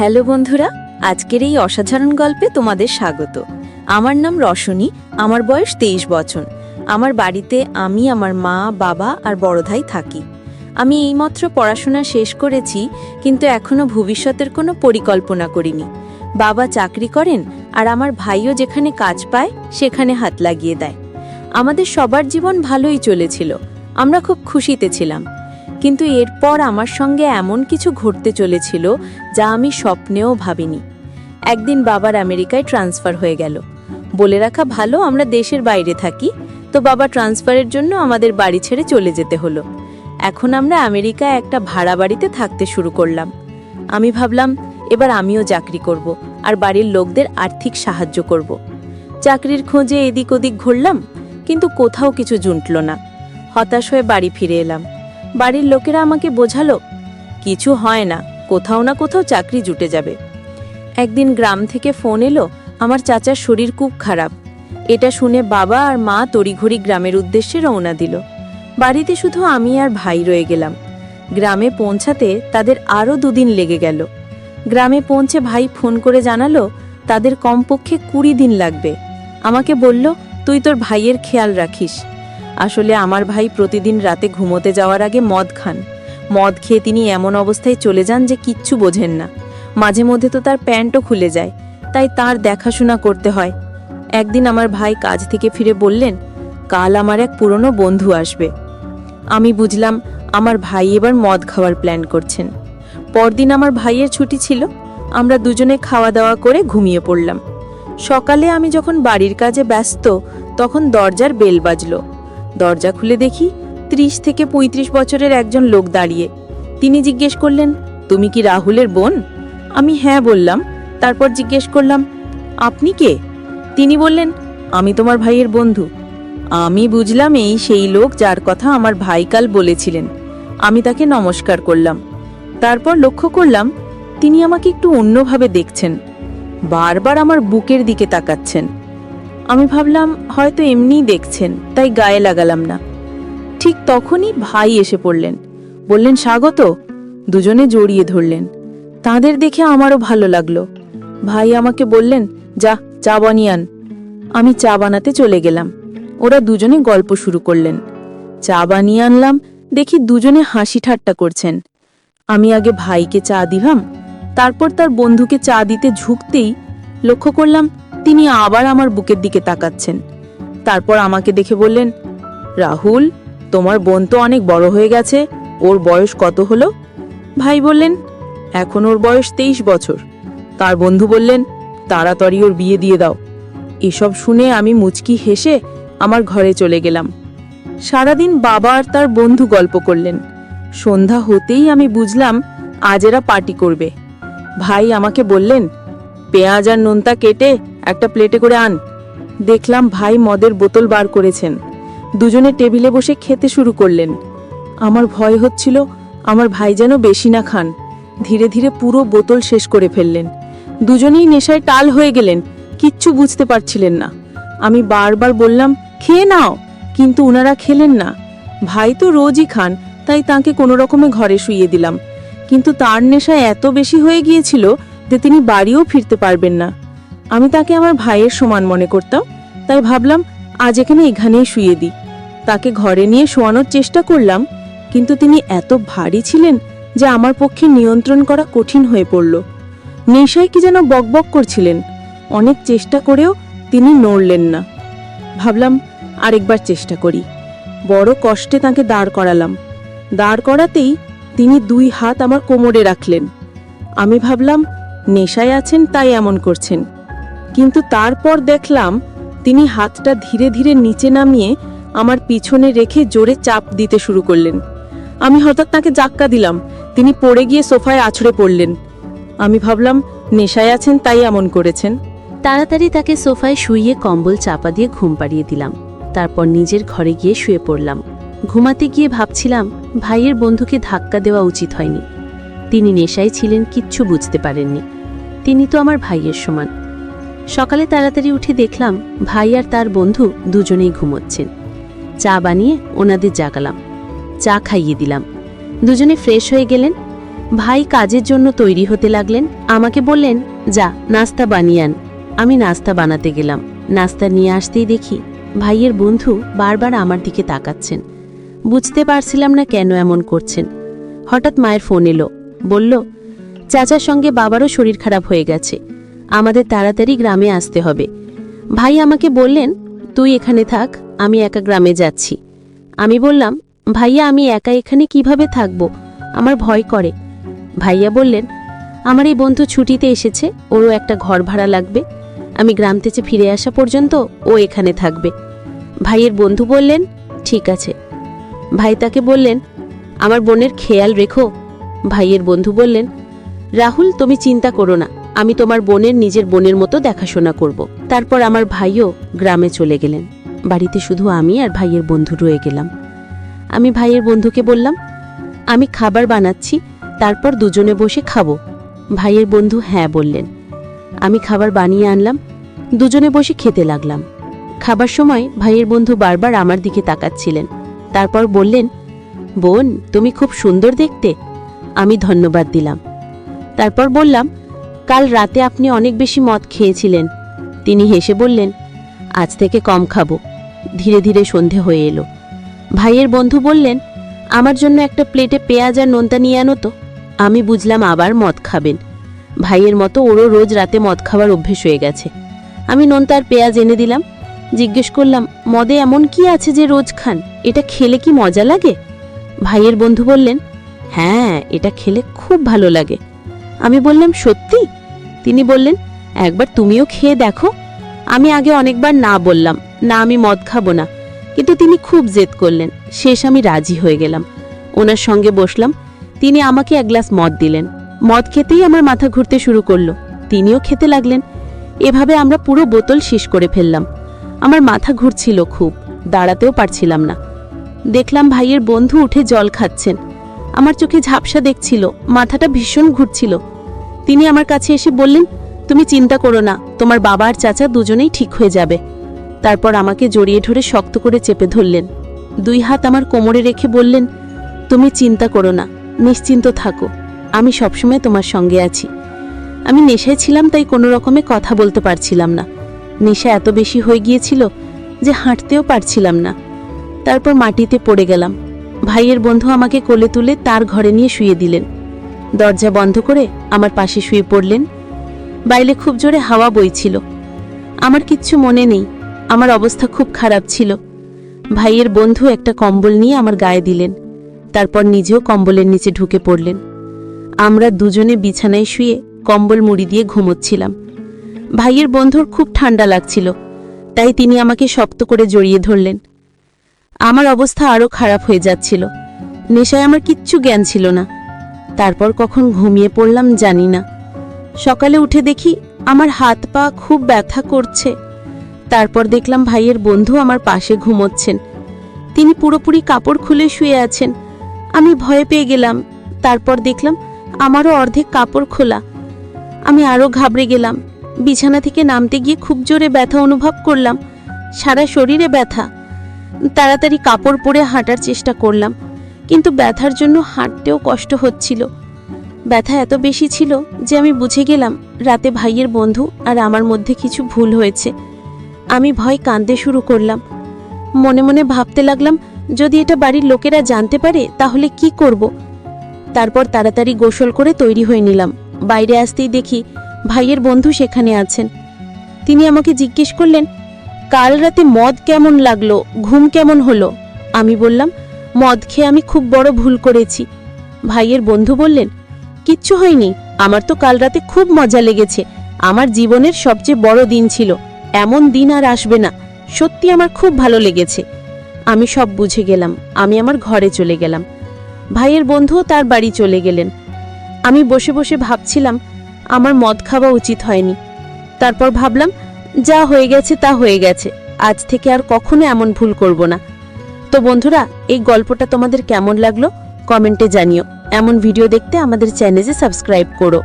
Hello বন্ধুরা, আজকের এই অসাধারণ গল্পে তোমাদের স্বাগত। আমার নাম রশনী, আমার বয়স 23 বছর। আমার বাড়িতে আমি, আমার মা, বাবা আর বড় ভাই থাকি। আমি এইমাত্র পড়াশোনা শেষ করেছি, কিন্তু এখনো ভবিষ্যতের কোনো পরিকল্পনা করিনি। বাবা চাকরি করেন আর আমার ভাইও যেখানে কাজ পায় সেখানে হাত লাগিয়ে দেয়। আমাদের সবার জীবন ভালোই চলেছিল, আমরা খুব খুশিতে ছিলাম। কিন্তু এরপর আমার সঙ্গে এমন কিছু ঘটতে চলেছিল যা আমি স্বপ্নেও ভাবিনি। একদিন বাবার আমেরিকায় ট্রান্সফার হয়ে গেল। বলে রাখা ভালো, আমরা দেশের বাইরে থাকি, তো বাবা ট্রান্সফারের জন্য আমাদের বাড়ি ছেড়ে চলে যেতে হলো। এখন আমরা আমেরিকায় একটা ভাড়া বাড়িতে থাকতে শুরু করলাম। আমি ভাবলাম এবার আমিও চাকরি করব আর বাড়ির লোকদের আর্থিক সাহায্য করব। চাকরির খোঁজে এদিক ওদিক ঘুরলাম, কিন্তু কোথাও কিছু জুটল না। হতাশ হয়ে বাড়ি ফিরে এলাম। বাড়ির লোকেরা আমাকে বোঝালো, কিছু হয় না, কোথাও না কোথাও চাকরি জুটে যাবে। একদিন গ্রাম থেকে ফোন এলো, আমার চাচার শরীর খুব খারাপ। এটা শুনে বাবা আর মা তড়িঘড়ি গ্রামের উদ্দেশ্যে রওনা দিল। বাড়িতে শুধু আমি আর ভাই রয়ে গেলাম। গ্রামে পৌঁছাতে তাদের আরও 2 দিন লেগে গেল। গ্রামে পৌঁছে ভাই ফোন করে জানালো তাদের কমপক্ষে 20 দিন লাগবে। আমাকে বলল, তুই তোর ভাইয়ের খেয়াল রাখিস। আসলে আমার ভাই প্রতিদিন রাতে ঘুমোতে যাওয়ার আগে মদ খান। মদ খেয়ে তিনি এমন অবস্থায় চলে যান যে কিচ্ছু বোঝেন না। মাঝে মধ্যে তো তার প্যান্টও খুলে যায়, তাই তার দেখাশোনা করতে হয়। একদিন আমার ভাই কাজ থেকে ফিরে বললেন, কাল আমার এক পুরনো বন্ধু আসবে। আমি বুঝলাম আমার ভাই এবার মদ খাওয়ার প্ল্যান করছেন। পরদিন আমার ভাইয়ের ছুটি ছিল। আমরা দুজনে খাওয়া দাওয়া করে ঘুমিয়ে পড়লাম। সকালে আমি যখন বাড়ির কাজে ব্যস্ত, তখন দরজার বেল বাজলো। দরজা খুলে দেখি 30 থেকে 35 বছরের একজন লোক দাঁড়িয়ে। তিনি জিজ্ঞেস করলেন, তুমি কি রাহুলের বোন? আমি হ্যাঁ বললাম। তারপর জিজ্ঞেস করলাম, আপনি কে? তিনি বললেন, আমি তোমার ভাইয়ের বন্ধু। আমি বুঝলাম এই সেই লোক যার কথা আমার ভাই কাল বলেছিলেন। আমি তাকে নমস্কার করলাম। তারপর লক্ষ্য করলাম তিনি আমাকে একটু অন্যভাবে দেখছেন, বারবার আমার বুকের দিকে তাকাচ্ছেন। আমি ভাবলাম হয়তো এমনিই দেখছেন, তাই গায়ে লাগালাম না। ঠিক তখনই ভাই এসে পড়লেন, বললেন স্বাগত। দুজনে জড়িয়ে ধরলেন। তাদের দেখে আমারও ভালো লাগলো। ভাই আমাকে বললেন, যা চা বানিয়ে আন। আমি চা বানাতে চলে গেলাম। ওরা দুজনে গল্প শুরু করলেন। চা বানিয়ে আনলাম, দেখি দুজনে হাসি ঠাট্টা করছেন। আমি আগে ভাইকে চা দিলাম, তারপর তার বন্ধুকে চা দিতে ঝুঁকতেই লক্ষ্য করলাম তিনি আবার আমার বুকের দিকে তাকাচ্ছেন। তারপর আমাকে দেখে বললেন, রাহুল, তোমার বোন তো অনেক বড় হয়ে গেছে, ওর বয়স কত হলো? ভাই বললেন, এখন ওর বয়স 23 বছর। তার বন্ধু বললেন, তাড়াতাড়ি ওর বিয়ে দিয়ে দাও। এসব শুনে আমি মুচকি হেসে আমার ঘরে চলে গেলাম। সারাদিন বাবা আর তার বন্ধু গল্প করলেন। সন্ধ্যা হতেই আমি বুঝলাম আজ এরা পার্টি করবে। ভাই আমাকে বললেন, পেঁয়াজ আর নোনতা কেটে একটা প্লেটে করে আন। দেখলাম ভাই মদের বোতল বার করেছেন। দুজনে টেবিলে বসে খেতে শুরু করলেন। আমার ভয় হচ্ছিল আমার ভাই যেন বেশি না খান। ধীরে ধীরে পুরো বোতল শেষ করে ফেললেন। দুজনেই নেশায় টাল হয়ে গেলেন, কিচ্ছু বুঝতে পারছিলেন না। আমি বারবার বললাম, খেয়ে নাও, কিন্তু উনারা খেলেন না। ভাই তো রোজই খান, তাই তাকে কোনো রকমে ঘরে শুইয়ে দিলাম। কিন্তু তার নেশা এত বেশি হয়ে গিয়েছিল যে তিনি বাড়িও ফিরতে পারবেন না। আমি তাকে আমার ভাইয়ের সমান মনে করতাম, তাই ভাবলাম আজ এখানেই শুইয়ে দিই। তাকে ঘরে নিয়ে শোয়ানোর চেষ্টা করলাম, কিন্তু তিনি এত ভারী ছিলেন যে আমার পক্ষে নিয়ন্ত্রণ করা কঠিন হয়ে পড়ল। নেশায় কি যেন বকবক করছিলেন। অনেক চেষ্টা করেও তিনি নড়লেন না। ভাবলাম আরেকবার চেষ্টা করি। বড় কষ্টে তাকে দাঁড় করালাম। দাঁড় করাতেই তিনি 2 হাত আমার কোমরে রাখলেন। আমি ভাবলাম নেশায় আছেন তাই এমন করছেন, কিন্তু তারপর দেখলাম তিনি হাতটা ধীরে ধীরে নিচে নামিয়ে আমার পিছনে রেখে জোরে চাপ দিতে শুরু করলেন। আমি হঠাৎ তাকে ধাক্কা দিলাম, তিনি পড়ে গিয়ে সোফায় আছড়ে পড়লেন। আমি ভাবলাম নেশায় আছেন তাই এমন করেছেন। তাড়াতাড়ি তাকে সোফায় শুইয়ে কম্বল চাপা দিয়ে ঘুম পাড়িয়ে দিলাম। তারপর নিজের ঘরে গিয়ে শুয়ে পড়লাম। ঘুমাতে গিয়ে ভাবছিলাম ভাইয়ের বন্ধুকে ধাক্কা দেওয়া উচিত হয়নি। তিনি নেশায় ছিলেন, কিচ্ছু বুঝতে পারেননি। তিনি তো আমার ভাইয়ের সমান। সকালে তাড়াতাড়ি উঠে দেখলাম ভাই আর তার বন্ধু দুজনেই ঘুমোচ্ছেন। চা বানিয়ে ওনাদের জাগালাম, চা খাইয়ে দিলাম। দুজনে ফ্রেশ হয়ে গেলেন। ভাই কাজের জন্য তৈরি হতে লাগলেন। আমাকে বললেন, যা নাস্তা বানিয়ে আন। আমি নাস্তা বানাতে গেলাম। নাস্তা নিয়ে আসতেই দেখি ভাইয়ের বন্ধু বারবার আমার দিকে তাকাচ্ছেন। বুঝতে পারছিলাম না কেন এমন করছেন। হঠাৎ মায়ের ফোন এলো, বলল চাচার সঙ্গে বাবারও শরীর খারাপ হয়ে গেছে, আমাদের তাড়াতাড়ি গ্রামে আসতে হবে। ভাই আমাকে বললেন, তুই এখানে থাক, আমি একা গ্রামে যাচ্ছি। আমি বললাম, ভাইয়া আমি একা এখানে কিভাবে থাকবো, আমার ভয় করে। ভাইয়া বললেন, আমার এই বন্ধু ছুটিতে এসেছে, ওরও একটা ঘর ভাড়া লাগবে, আমি গ্রাম থেকে ফিরে আসা পর্যন্ত ও এখানে থাকবে। ভাইয়ের বন্ধু বললেন, ঠিক আছে। ভাই তাকে বললেন, আমার বোনের খেয়াল রেখো। ভাইয়ের বন্ধু বললেন, রাহুল তুমি চিন্তা করো না, আমি তোমার বোনের নিজের বোনের মতো দেখাশোনা করব। তারপর আমার ভাইও গ্রামে চলে গেলেন। বাড়িতে শুধু আমি আর ভাইয়ের বন্ধু রয়ে গেলাম। আমি ভাইয়ের বন্ধুকে বললাম, আমি খাবার বানাচ্ছি, তারপর দুজনে বসে খাবো। ভাইয়ের বন্ধু হ্যাঁ বললেন। আমি খাবার বানিয়ে আনলাম, দুজনে বসে খেতে লাগলাম। খাবার সময় ভাইয়ের বন্ধু বারবার আমার দিকে তাকাচ্ছিলেন। তারপর বললেন, বোন তুমি খুব সুন্দর দেখতে। আমি ধন্যবাদ দিলাম। তারপর বললাম, কাল রাতে আপনি অনেক বেশি মদ খেয়েছিলেন। তিনি হেসে বললেন, আজ থেকে কম খাবো। ধীরে ধীরে সন্ধে হয়ে এলো। ভাইয়ের বন্ধু বললেন, আমার জন্য একটা প্লেটে পেঁয়াজ আর নোনতা নিয়ে আনো তো। আমি বুঝলাম আবার মদ খাবেন। ভাইয়ের মতো ওরও রোজ রাতে মদ খাওয়ার অভ্যেস হয়ে গেছে। আমি নোনতা আর পেঁয়াজ এনে দিলাম। জিজ্ঞেস করলাম, মদে এমন কি আছে যে রোজ খান, এটা খেলে কি মজা লাগে? ভাইয়ের বন্ধু বললেন, হ্যাঁ এটা খেলে খুব ভালো লাগে। আমি বললাম, সত্যি? তিনি বললেন, একবার তুমিও খেয়ে দেখো। আমি আগে অনেকবার না বললাম, না আমি মদ খাবো না, কিন্তু তিনি খুব জেদ করলেন। শেষ আমি রাজি হয়ে গেলাম। ওনার সঙ্গে বসলাম। তিনি আমাকে এক গ্লাস মদ দিলেন। মদ খেতেই আমার মাথা ঘুরতে শুরু করলো। তিনিও খেতে লাগলেন। এভাবে আমরা পুরো বোতল শেষ করে ফেললাম। আমার মাথা ঘুরছিল খুব, দাঁড়াতেও পারছিলাম না। দেখলাম ভাইয়ের বন্ধু উঠে জল খাচ্ছেন। আমার চোখে ঝাপসা দেখছিল, মাথাটা ভীষণ ঘুরছিল। তিনি আমার কাছে এসে বললেন, তুমি চিন্তা করো না, তোমার বাবা আর চাচা দুজনেই ঠিক হয়ে যাবে। তারপর আমাকে জড়িয়ে ধরে শক্ত করে চেপে ধরলেন। দুই হাত আমার কোমরে রেখে বললেন, তুমি চিন্তা করো না, নিশ্চিন্ত থাকো, আমি সবসময় তোমার সঙ্গে আছি। আমি নেশায় ছিলাম, তাই কোনো রকমে কথা বলতে পারছিলাম না। নেশা এত বেশি হয়ে গিয়েছিল যে হাঁটতেও পারছিলাম না। তারপর মাটিতে পড়ে গেলাম। ভাইয়ের বন্ধু আমাকে কোলে তুলে তার ঘরে নিয়ে শুয়ে দিলেন। দরজা বন্ধ করে আমার পাশে শুয়ে পড়লেন। বাইরে খুব জোরে হাওয়া বইছিল। আমার কিচ্ছু মনে নেই, আমার অবস্থা খুব খারাপ ছিল। ভাইয়ের বন্ধু একটা কম্বল নিয়ে আমার গায়ে দিলেন। তারপর নিজেও কম্বলের নিচে ঢুকে পড়লেন। আমরা দুজনে বিছানায় শুয়ে কম্বল মুড়ি দিয়ে ঘুমোচ্ছিলাম। ভাইয়ের বন্ধুর খুব ঠান্ডা লাগছিল, তাই তিনি আমাকে শক্ত করে জড়িয়ে ধরলেন। আমার অবস্থা আরও খারাপ হয়ে যাচ্ছিল। নেশায় আমার কিচ্ছু জ্ঞান ছিল না। তারপর কখন ঘুমিয়ে পড়লাম জানি না। সকালে উঠে দেখি আমার হাত পা খুব ব্যথা করছে। তারপর দেখলাম ভাইয়ের বন্ধু আমার পাশে ঘুমোচ্ছেন। তিনি পুরোপুরি কাপড় খুলে শুয়ে আছেন। আমি ভয় পেয়ে গেলাম। তারপর দেখলাম আমারও অর্ধেক কাপড় খোলা। আমি আরও ঘাবড়ে গেলাম। বিছানা থেকে নামতে গিয়ে খুব জোরে ব্যথা অনুভব করলাম, সারা শরীরে ব্যথা। তাড়াতাড়ি কাপড় পরে হাঁটার চেষ্টা করলাম, কিন্তু ব্যথার জন্য হাঁটতেও কষ্ট হচ্ছিল। ব্যথা এত বেশি ছিল যে আমি বুঝে গেলাম রাতে ভাইয়ের বন্ধু আর আমার মধ্যে কিছু ভুল হয়েছে। আমি ভয় কাঁদতে শুরু করলাম। মনে মনে ভাবতে লাগলাম, যদি এটা বাড়ির লোকেরা জানতে পারে তাহলে কি করব। তারপর তাড়াতাড়ি গোসল করে তৈরি হয়ে নিলাম। বাইরে আসতেই দেখি ভাইয়ের বন্ধু সেখানে আছেন। তিনি আমাকে জিজ্ঞেস করলেন, কাল রাতে মদ কেমন লাগলো, ঘুম কেমন হলো? আমি বললাম, মদ খেয়ে আমি খুব বড় ভুল করেছি। ভাইয়ের বন্ধু বললেন, কিচ্ছু হয়নি, আমার তো কাল রাতে খুব মজা লেগেছে। আমার জীবনের সবচেয়ে বড় দিন ছিল, এমন দিন আর আসবে না। সত্যি আমার খুব ভালো লেগেছে। আমি সব বুঝে গেলাম। আমি আমার ঘরে চলে গেলাম। ভাইয়ের বন্ধুও তার বাড়ি চলে গেলেন। আমি বসে বসে ভাবছিলাম আমার মদ খাওয়া উচিত হয়নি। তারপর ভাবলাম, যা হয়ে গেছে তা হয়ে গেছে, আজ থেকে আর কখনো এমন ভুল করব না। তো বন্ধুরা, এই গল্পটা তোমাদের কেমন লাগলো কমেন্টে জানিও। এমন ভিডিও দেখতে আমাদের চ্যানেলে সাবস্ক্রাইব করো।